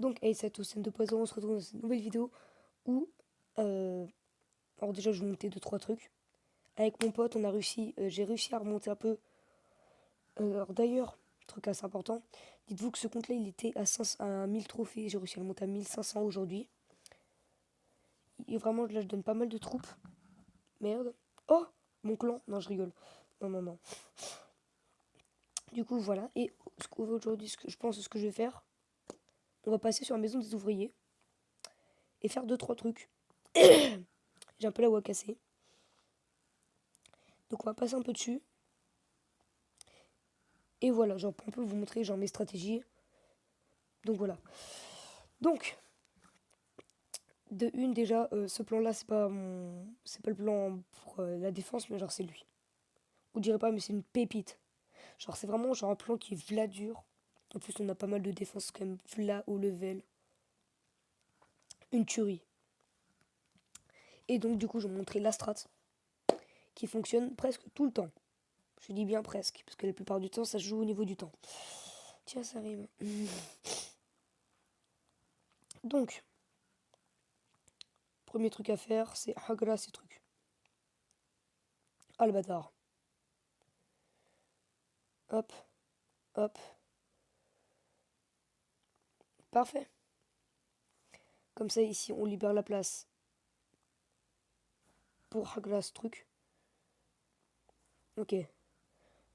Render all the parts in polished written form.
Donc, hey, c'est tout, c'est de poisson, on se retrouve dans cette nouvelle vidéo où, alors déjà, je vais monter 2-3 trucs. Avec mon pote, j'ai réussi à remonter un peu. Alors d'ailleurs, truc assez important, dites-vous que ce compte-là, il était à 1000 trophées, j'ai réussi à le monter à 1500 aujourd'hui. Et vraiment, là, je donne pas mal de troupes. Merde. Oh, mon clan. Non, je rigole. Non, non, non. Du coup, voilà. Et aujourd'hui, je pense ce que je vais faire, on va passer sur la maison des ouvriers et faire 2-3 trucs. J'ai un peu la voix cassée. Donc on va passer un peu dessus. Et voilà, genre on peut vous montrer genre mes stratégies. Donc voilà. Donc, de une déjà, ce plan-là, c'est pas le plan pour la défense, mais genre c'est lui. Vous direz pas, mais c'est une pépite. Genre c'est vraiment genre un plan qui est v'là dur. En plus, on a pas mal de défense quand même v'là au level. Une tuerie. Et donc du coup, je vais vous montrer la strat qui fonctionne presque tout le temps. Je dis bien presque, parce que la plupart du temps, ça se joue au niveau du temps. Tiens, ça rime. Donc, premier truc à faire, c'est Hagra ces trucs. Ah le bâtard. Hop, hop. Parfait. Comme ça, ici, on libère la place pour Hagra ce truc. Ok.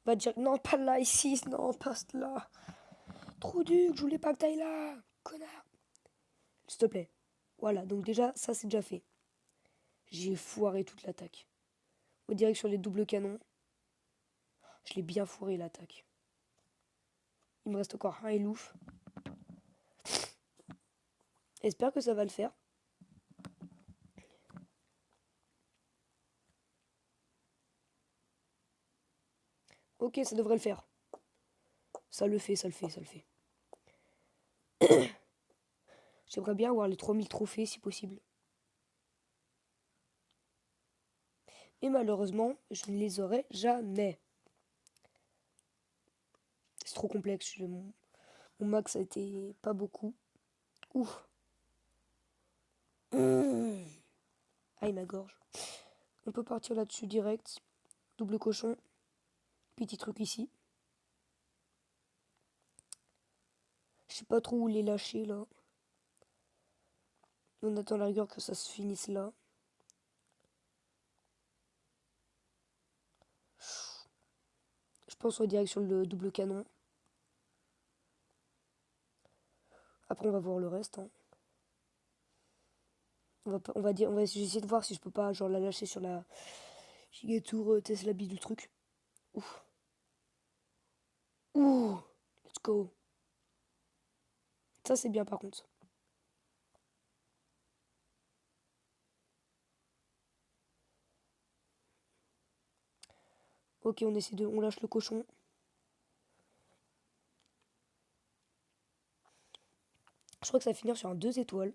Va dire. Non, pas là, ici. Non, pas là. Trop dur, je voulais pas que t'ailles là. Connard. S'il te plaît. Voilà, donc déjà, ça c'est déjà fait. J'ai foiré toute l'attaque. On dirait que sur les doubles canons, je l'ai bien foiré l'attaque. Il me reste encore un Elouf. J'espère que ça va le faire. Ok, ça devrait le faire. Ça le fait, ça le fait, ça le fait. J'aimerais bien avoir les 3000 trophées si possible. Et malheureusement, je ne les aurai jamais. C'est trop complexe. Mon max a été pas beaucoup. Ouf. Aïe, ma gorge. On peut partir là-dessus direct. Double cochon. Petit truc ici. Je sais pas trop où les lâcher là. On attend la rigueur que ça se finisse là. Je pense en direction le double canon. Après on va voir le reste. Hein. On va essayer de voir si je peux pas genre la lâcher sur la Gigatour Tesla B du truc. Ouf. Ouh. Let's go. Ça c'est bien par contre. Ok, on lâche le cochon. Je crois que ça va finir sur un 2 étoiles.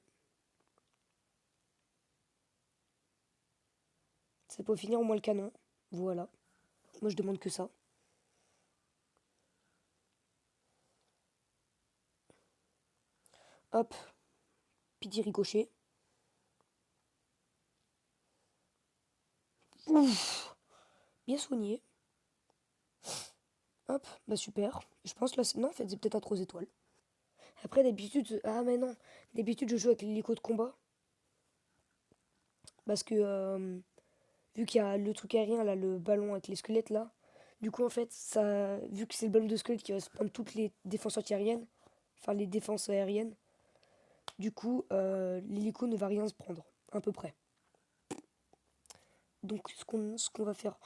Ça peut finir au moins le canon. Voilà. Moi je demande que ça. Hop. Petit ricochet. Ouf. Bien soigné. Hop. Bah super. Je pense là. Non, en fait, c'est peut-être à 3 étoiles. Après, d'habitude. Ah, mais non. D'habitude, je joue avec l'hélico de combat. Parce que. Vu qu'il y a le truc aérien, là, le ballon avec les squelettes, là. Du coup, en fait, ça, vu que c'est le ballon de squelette qui va se prendre toutes les défenses anti-aériennes, enfin les défenses aériennes, du coup, l'hélico ne va rien se prendre, à peu près. Donc, ce qu'on va faire,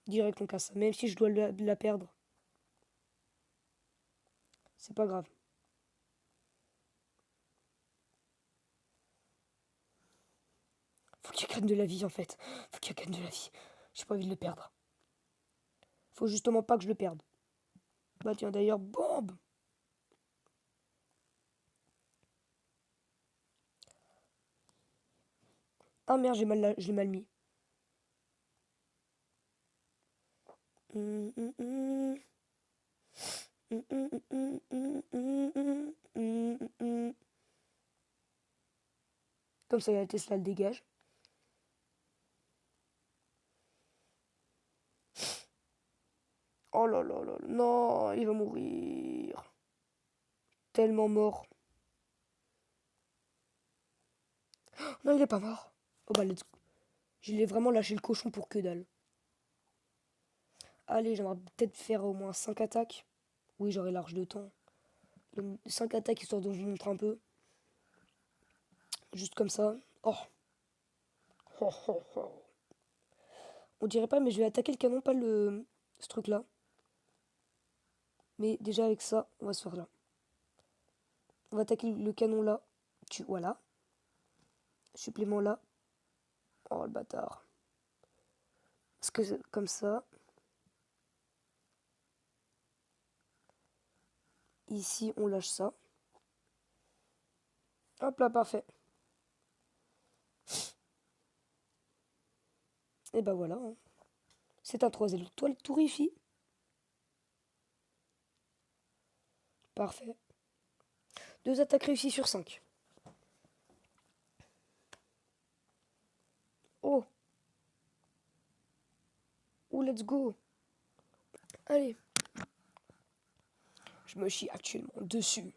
direct on casse ça, même si je dois la perdre, c'est pas grave. Faut qu'il gagne de la vie, en fait. Faut qu'il gagne de la vie. J'ai pas envie de le perdre. Faut justement pas que je le perde. Bah tiens, d'ailleurs, bombe. Ah merde, je l'ai mal mis. Comme ça, la Tesla le dégage. Oh là là là là. Non, il va mourir. Tellement mort. Non, il est pas mort. Oh bah, let's go. Je l'ai vraiment lâché le cochon pour que dalle. Allez, j'aimerais peut-être faire au moins 5 attaques. Oui, j'aurai large de temps. 5 attaques histoire de vous montrer un peu. Juste comme ça. Oh. Oh, oh, oh. On dirait pas, mais je vais attaquer le canon, pas ce truc-là. Mais déjà avec ça, on va se faire là. On va attaquer le canon là. Voilà. Supplément là. Oh le bâtard. Parce que comme ça. Ici, on lâche ça. Hop là, parfait. Et bah voilà. Hein. C'est un 3 étoiles tout réussi. Parfait. 2 attaques réussies sur 5. Oh. Oh, let's go. Allez. Je me chie actuellement dessus.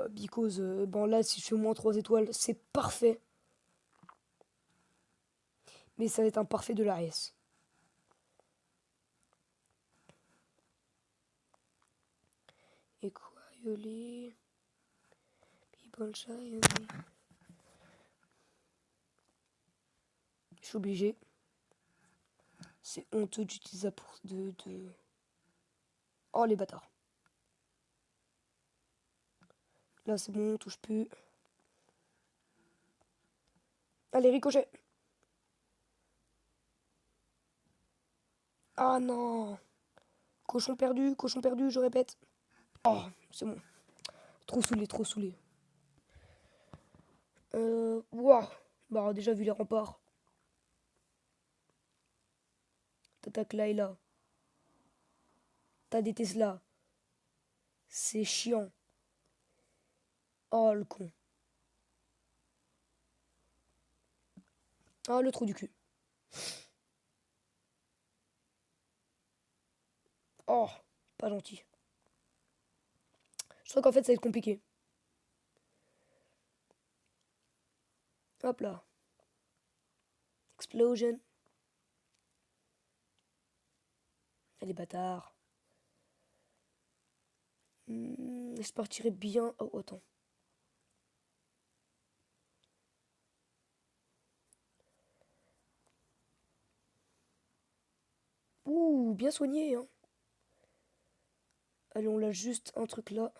Because, bon là, si je fais au moins 3 étoiles, c'est parfait. Mais ça va être un parfait de l'AS. Et quoi, Yoli? People shy. Je suis obligé. C'est honteux d'utiliser ça pour Oh les bâtards. Là c'est bon, on touche plus. Allez, ricochet. Ah non. Cochon perdu, je répète. Oh, c'est bon. Trop saoulé, trop saoulé. Wow. Bah déjà vu les remparts. T'attaques là et là. T'as des Tesla. C'est chiant. Oh le con. Ah le trou du cul. Oh, pas gentil. Je crois qu'en fait ça va être compliqué. Hop là. Explosion. Allez bâtard. Je partirai bien. Oh attends. Ouh, bien soigné hein. Allez, on lâche juste un truc là.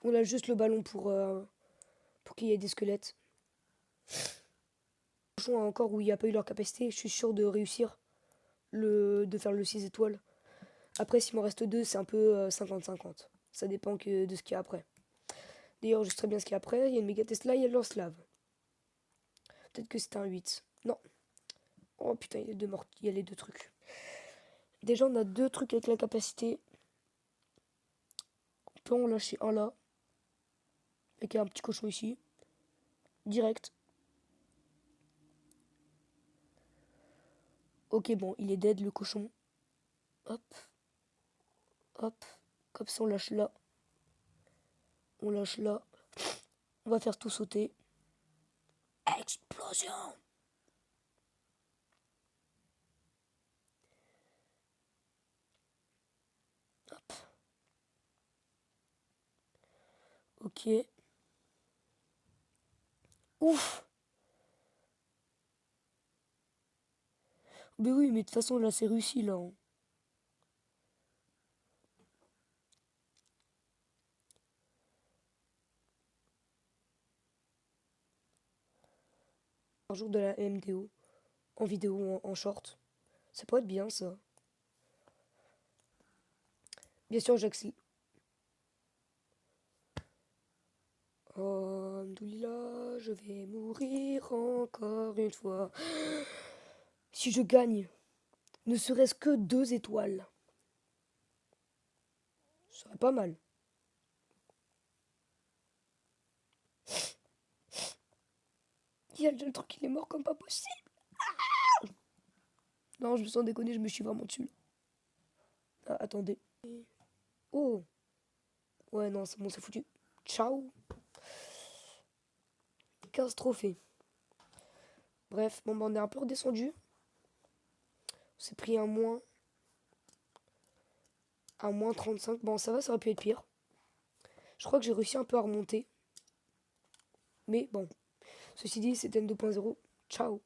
On lâche juste le ballon pour qu'il y ait des squelettes. Encore où il n'y a pas eu leur capacité, je suis sûr de réussir de faire le 6 étoiles. Après, s'il m'en reste 2, c'est un peu 50-50. Ça dépend de ce qu'il y a après. D'ailleurs, je sais très bien ce qu'il y a après. Il y a une méga Tesla, il y a le lance-lave. Peut-être que c'était un 8. Non. Oh putain, il y a il y a les 2 trucs. Déjà, on a 2 trucs avec la capacité. On peut en lâcher un là. Avec un petit cochon ici. Direct. Ok, bon, il est dead le cochon. Hop. Hop. Comme ça, on lâche là. On lâche là. On va faire tout sauter. Explosion! Hop. Ok. Ouf! Mais oui, mais de toute façon, là, c'est réussi, là. Hein. Un jour de la MDO. En vidéo, en short. Ça pourrait être bien, ça. Bien sûr, j'accélère. Oh, Alhamdoulilah, je vais mourir encore une fois. Si je gagne, ne serait-ce que 2 étoiles. Ce serait pas mal. Il y a le truc, il est mort comme pas possible. Non, je me sens déconner, je me suis vraiment tué. Ah, attendez. Oh. Ouais, non, c'est bon, c'est foutu. Ciao. 15 trophées. Bref, bon, bah, on est un peu redescendu. On s'est pris un moins. Un moins 35. Bon, ça va, ça aurait pu être pire. Je crois que j'ai réussi un peu à remonter. Mais bon. Ceci dit, c'était N2.0. Ciao.